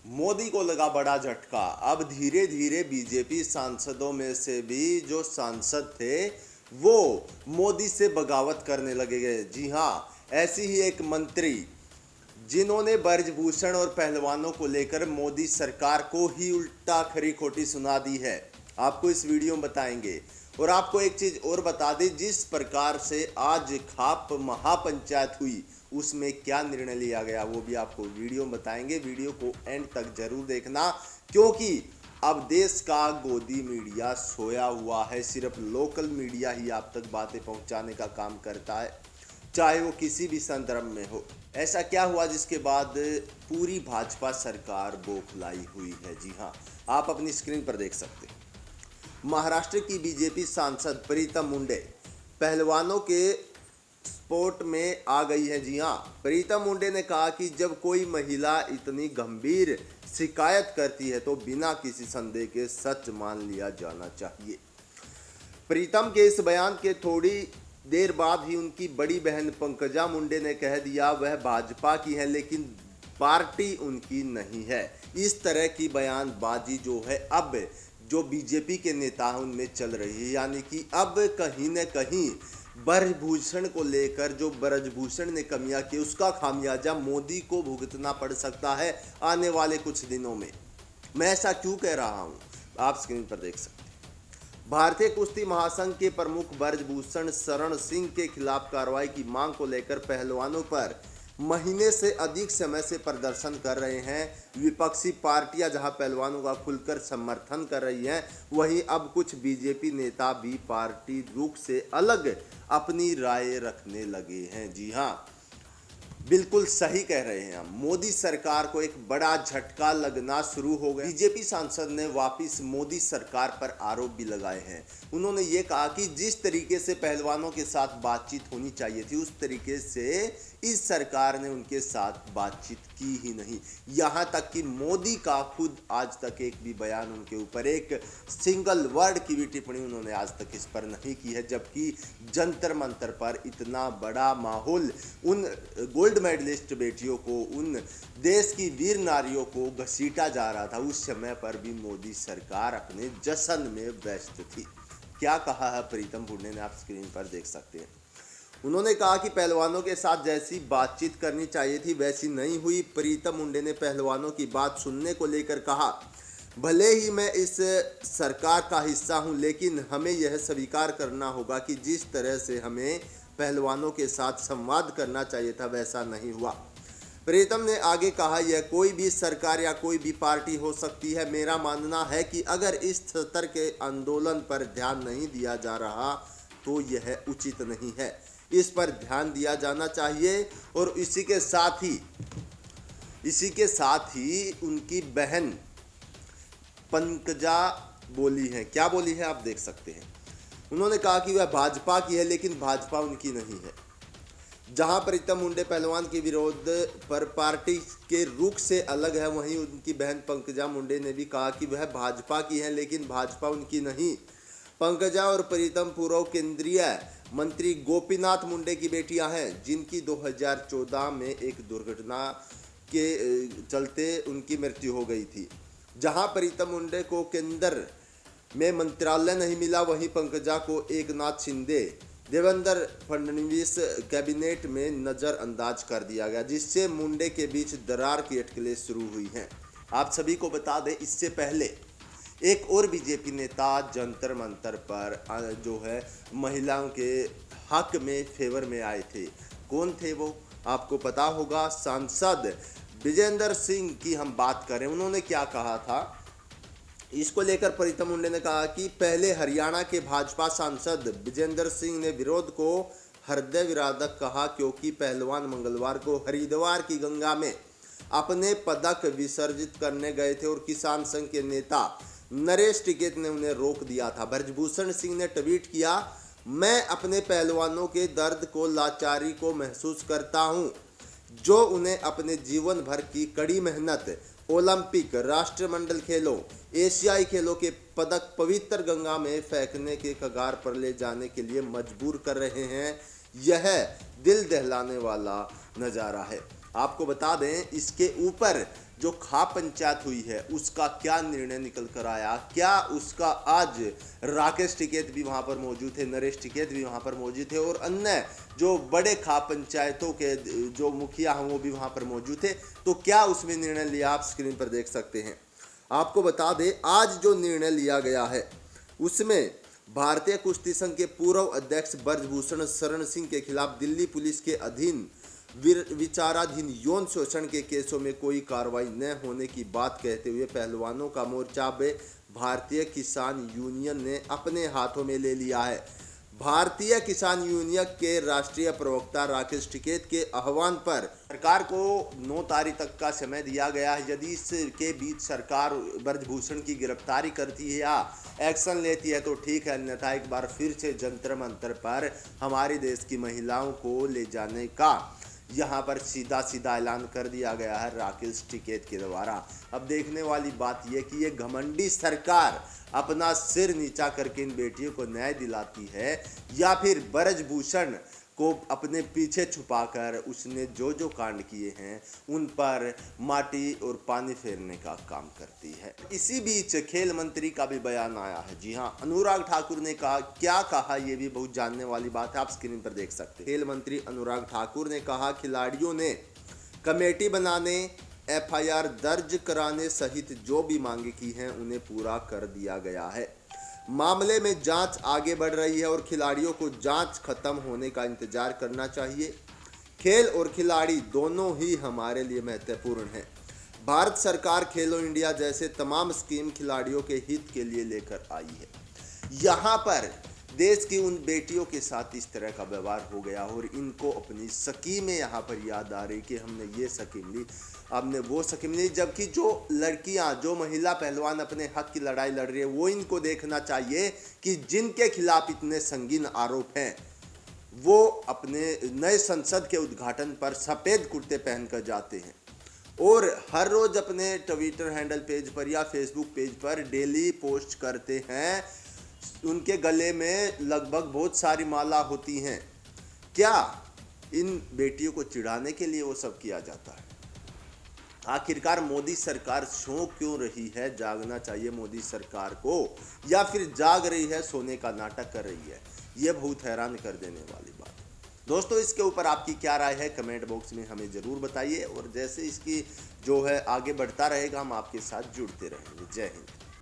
मोदी को लगा बड़ा झटका। अब धीरे धीरे बीजेपी सांसदों में से भी जो सांसद थे वो मोदी से बगावत करने लगे गए। जी हाँ, ऐसी ही एक मंत्री जिन्होंने ब्रजभूषण और पहलवानों को लेकर मोदी सरकार को ही उल्टा खरी खोटी सुना दी है, आपको इस वीडियो में बताएंगे। और आपको एक चीज और बता दें, जिस प्रकार से आज खाप महापंचायत हुई उसमें क्या निर्णय लिया गया वो भी आपको वीडियो में बताएंगे। वीडियो को एंड तक जरूर देखना, क्योंकि अब देश का गोदी मीडिया सोया हुआ है। सिर्फ लोकल मीडिया ही आप तक बातें पहुंचाने का काम करता है, चाहे वो किसी भी संदर्भ में हो। ऐसा क्या हुआ जिसके बाद पूरी भाजपा सरकार बौखलाई हुई है? जी हाँ, आप अपनी स्क्रीन पर देख सकते हैं। महाराष्ट्र की बीजेपी सांसद प्रीतम मुंडे पहलवानों के स्पोर्ट में आ गई है। जी हाँ, प्रीतम मुंडे ने कहा कि जब कोई महिला इतनी गंभीर शिकायत करती है तो बिना किसी संदेह के सच मान लिया जाना चाहिए। प्रीतम के इस बयान के थोड़ी देर बाद ही उनकी बड़ी बहन पंकजा मुंडे ने कह दिया वह भाजपा की है लेकिन पार्टी उनकी नहीं है। इस तरह की बयानबाजी जो है अब जो बीजेपी के नेता हैं उनमें चल रही है, यानी कि अब कहीं न कहीं ब्रजभूषण को लेकर जो ब्रजभूषण ने कमियां की उसका खामियाजा मोदी को भुगतना पड़ सकता है आने वाले कुछ दिनों में। मैं ऐसा क्यों कह रहा हूं, आप स्क्रीन पर देख सकते हैं। भारतीय कुश्ती महासंघ के प्रमुख ब्रजभूषण शरण सिंह के खिलाफ कार्रवाई की मांग को लेकर पहलवानों पर महीने से अधिक समय से प्रदर्शन कर रहे हैं। विपक्षी पार्टियां जहां पहलवानों का खुलकर समर्थन कर रही हैं, वहीं अब कुछ बीजेपी नेता भी पार्टी रुख से अलग अपनी राय रखने लगे हैं। जी हां, बिल्कुल सही कह रहे हैं हम। मोदी सरकार को एक बड़ा झटका लगना शुरू हो गया। बीजेपी सांसद ने वापस मोदी सरकार पर आरोप भी लगाए हैं। उन्होंने ये कहा कि जिस तरीके से पहलवानों के साथ बातचीत होनी चाहिए थी उस तरीके से इस सरकार ने उनके साथ बातचीत की ही नहीं। यहाँ तक कि मोदी का खुद आज तक एक भी बयान उनके ऊपर, एक सिंगल वर्ड की भी टिप्पणी उन्होंने आज तक इस पर नहीं की है, जबकि जंतर मंतर पर इतना बड़ा माहौल उन गोल्ड मेडलिस्ट बेटियों को, उन देश की वीर नारियों को घसीटा जा रहा था, उस समय पर भी मोदी सरकार अपने जश्न में व्यस्त थी। क्या कहा है प्रीतम मुंडे ने, आप स्क्रीन पर देख सकते हैं। उन्होंने कहा कि पहलवानों के साथ जैसी बातचीत करनी चाहिए थी वैसी नहीं हुई। प्रीतम मुंडे ने पहलवानों की बात सुनने को लेकर कहा, भले ही मैं इस सरकार का हिस्सा हूं, लेकिन हमें यह स्वीकार करना होगा कि जिस तरह से हमें पहलवानों के साथ संवाद करना चाहिए था वैसा नहीं हुआ। प्रीतम ने आगे कहा, यह कोई भी सरकार या कोई भी पार्टी हो सकती है। मेरा मानना है कि अगर इस स्तर के आंदोलन पर ध्यान नहीं दिया जा रहा तो यह उचित नहीं है। इस पर ध्यान दिया जाना चाहिए। और इसी के साथ ही उनकी बहन पंकजा बोली है। क्या बोली है आप देख सकते हैं। उन्होंने कहा कि वह भाजपा की है लेकिन भाजपा उनकी नहीं है। जहां प्रीतम मुंडे पहलवान के विरोध पर पार्टी के रुख से अलग है, वहीं उनकी बहन पंकजा मुंडे ने भी कहा कि वह भाजपा की है लेकिन भाजपा उनकी नहीं। पंकजा और प्रीतम पूर्व केंद्रीय मंत्री गोपीनाथ मुंडे की बेटियां हैं, जिनकी 2014 में एक दुर्घटना के चलते उनकी मृत्यु हो गई थी। जहां प्रीतम मुंडे को केंद्र में मंत्रालय नहीं मिला, वहीं पंकजा को एकनाथ शिंदे, देवेंद्र फडणवीस कैबिनेट में नज़रअंदाज कर दिया गया, जिससे मुंडे के बीच दरार की अटकलें शुरू हुई हैं। आप सभी को बता दें, इससे पहले एक और बीजेपी नेता जंतर मंतर पर जो है महिलाओं के हक में फेवर में आए थे। कौन थे वो, आपको पता होगा। सांसद विजेंद्र सिंह की हम बात करें, उन्होंने क्या कहा था इसको लेकर प्रीतम मुंडे ने कहा कि पहले हरियाणा के भाजपा सांसद विजेंद्र सिंह ने विरोध को हृदय विदारक कहा, क्योंकि पहलवान मंगलवार को हरिद्वार की गंगा में अपने पदक विसर्जित करने गए थे और किसान संघ के नेता नरेश टिकैत ने उन्हें रोक दिया था। ब्रजभूषण सिंह ने ट्वीट किया, मैं अपने पहलवानों के दर्द को, लाचारी को महसूस करता हूं, जो उन्हें अपने जीवन भर की कड़ी मेहनत ओलंपिक, राष्ट्रमंडल खेलों, एशियाई खेलों के पदक पवित्र गंगा में फेंकने के कगार पर ले जाने के लिए मजबूर कर रहे हैं। यह दिल दहलाने वाला नज़ारा है। आपको बता दें, इसके ऊपर जो खाप पंचायत हुई है उसका क्या निर्णय निकल कर आया, क्या उसका आज राकेश टिकैत भी वहां पर मौजूद थे, नरेश टिकैत भी वहां पर मौजूद थे और अन्य जो बड़े खाप पंचायतों के जो मुखिया हैं वो भी वहां पर मौजूद थे। तो क्या उसमें निर्णय लिया आप स्क्रीन पर देख सकते हैं। आपको बता दें आज जो निर्णय लिया गया है उसमें भारतीय कुश्ती संघ के पूर्व अध्यक्ष ब्रजभूषण शरण सिंह के खिलाफ दिल्ली पुलिस के अधीन विचाराधीन यौन शोषण के केसों में कोई कार्रवाई न होने की बात कहते हुए पहलवानों का मोर्चा भारतीय किसान यूनियन ने अपने हाथों में ले लिया है। भारतीय किसान यूनियन के राष्ट्रीय प्रवक्ता राकेश टिकैत के आह्वान पर सरकार को 9 तारीख तक का समय दिया गया है। यदि इसके बीच सरकार ब्रजभूषण की गिरफ्तारी करती है या एक्शन लेती है तो ठीक है, अन्यथा एक बार फिर से जंतर मंतर पर हमारे देश की महिलाओं को ले जाने का यहाँ पर सीधा ऐलान कर दिया गया है राकेश टिकैत के द्वारा। अब देखने वाली बात यह कि ये घमंडी सरकार अपना सिर नीचा करके इन बेटियों को न्याय दिलाती है या फिर ब्रजभूषण को अपने पीछे छुपाकर उसने जो कांड किए हैं उन पर माटी और पानी फेरने का काम करती है। इसी बीच खेल मंत्री का भी बयान आया है। जी हां, अनुराग ठाकुर ने कहा, क्या कहा ये भी बहुत जानने वाली बात है, आप स्क्रीन पर देख सकते हैं। खेल मंत्री अनुराग ठाकुर ने कहा खिलाड़ियों ने कमेटी बनाने, FIR दर्ज कराने सहित जो भी मांगे की हैं उन्हें पूरा कर दिया गया है। मामले में जांच आगे बढ़ रही है और खिलाड़ियों को जांच खत्म होने का इंतजार करना चाहिए। खेल और खिलाड़ी दोनों ही हमारे लिए महत्वपूर्ण हैं। भारत सरकार खेलो इंडिया जैसे तमाम स्कीम खिलाड़ियों के हित के लिए लेकर आई है। यहाँ पर देश की उन बेटियों के साथ इस तरह का व्यवहार हो गया और इनको अपनी स्कीमें यहाँ पर याद आ रही कि हमने ये स्कीम ली, हमने वो स्कीम ली, जबकि जो लड़कियाँ, जो महिला पहलवान अपने हक की लड़ाई लड़ रही है वो इनको देखना चाहिए कि जिनके खिलाफ इतने संगीन आरोप हैं वो अपने नए संसद के उद्घाटन पर सफ़ेद कुर्ते पहनकर जाते हैं और हर रोज़ अपने ट्विटर हैंडल पेज पर या फेसबुक पेज पर डेली पोस्ट करते हैं। उनके गले में लगभग बहुत सारी माला होती हैं। क्या इन बेटियों को चिढ़ाने के लिए वो सब किया जाता है? आखिरकार मोदी सरकार सो क्यों रही है? जागना चाहिए मोदी सरकार को, या फिर जाग रही है, सोने का नाटक कर रही है? ये बहुत हैरान कर देने वाली बात है। दोस्तों, इसके ऊपर आपकी क्या राय है कमेंट बॉक्स में हमें ज़रूर बताइए और जैसे इसकी जो है आगे बढ़ता रहेगा हम आपके साथ जुड़ते रहेंगे। जय हिंद।